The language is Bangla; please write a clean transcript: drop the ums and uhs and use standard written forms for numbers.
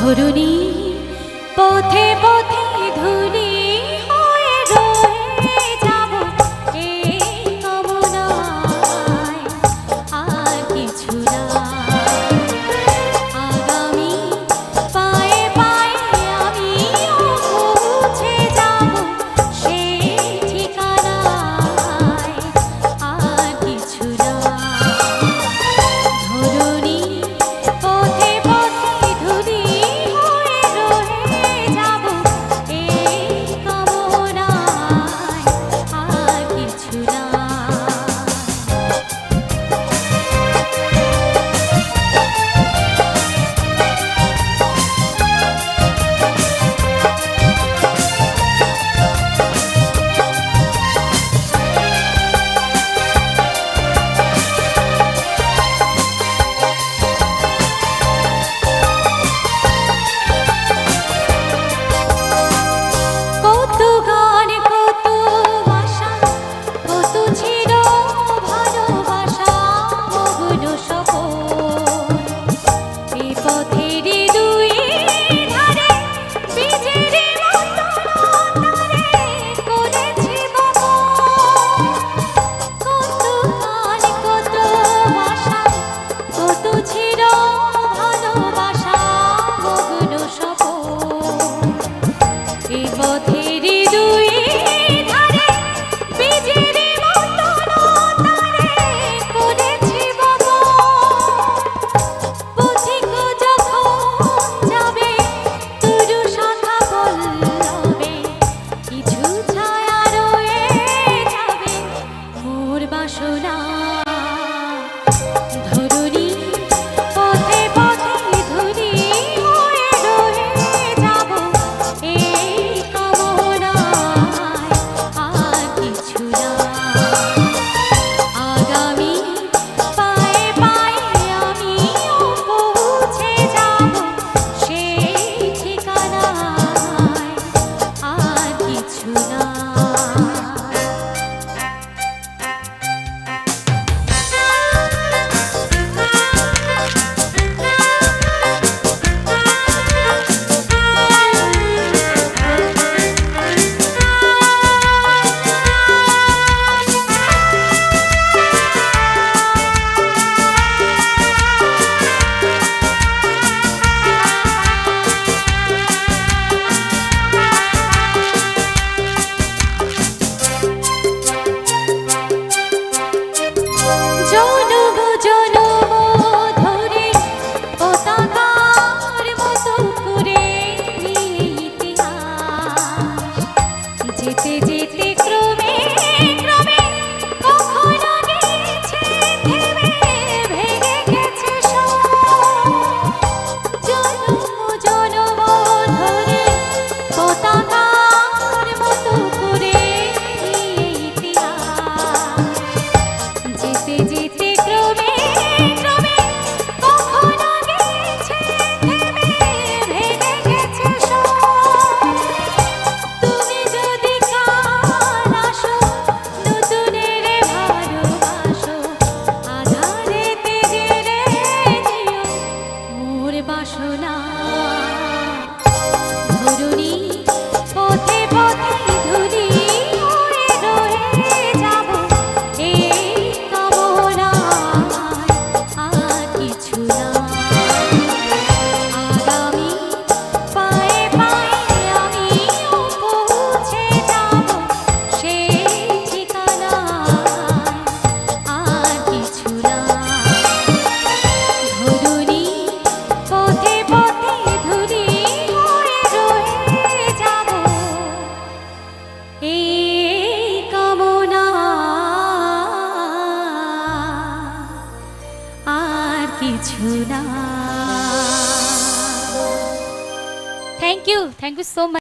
ধরুনি পথে পথে ধুলি হয়ে রয়ে যাব এই কামনায়, আর কিছু না। আগামী পায়ে পায়ে আমিও পৌঁছে যাব সেই ঠিকানায়, আর কিছু না। ধরুনি পথে পথে ধুলি হয়ে রয়ে যাব এই কামনায়, আর কিছু না। কত গান কত ভাষা কত ছিল ভালোবাসা মগ্ন সপন, এ পথের দুই ধারে বীজের মতো তারে করেছি বপন। কত গান কত ভাষা কত ছিল ভালোবাসা মগ্ন সপন, এই পথের দুই ধারে বীজের মতো তারে করেছি বপন। পথিক যখন যাবে তরু শাখা পল্লবে, কিছু ছায়া রয়ে যাবে মোর বাসনা। ধরুনি পথে পথে ধুলি হয়ে রয়ে যাব এই কামনায়, আর কিছু না। আগামী পায়ে পায়ে আমিও পৌঁছে যাব সেই ঠিকানায়, আর কিছু না। জনম জনম ধরে পতাকার মতো করে ইতিহাস, যেতে যেতে ক্রমে ক্রমে কখনো নিচে থেমে ভেঙে গেছে সব। জনম জনম ধরে পতাকার মতো করে ইতিহাস, যেতে যেতে ক্রমে ক্রমে কখনো নিচে থেমে ভেঙে গেছে সব। তুমি যদি কাল আসো নতুনের ভালোবাসো, আধারেতে জেলে দিও মোর বাসনা। ধরুনি পথে পথে ধুলি হয়ে রয়ে যাব এই কামনায়, আর কিছু না। আগামী পায়ে পায়ে আমিও পৌঁছে যাব সেই ঠিকানায়, আর কিছু না। ধরুনি পথে পথে ধুলি হয়ে রয়ে যাব এই কামনায়, আর কিছু না। Thank you so much.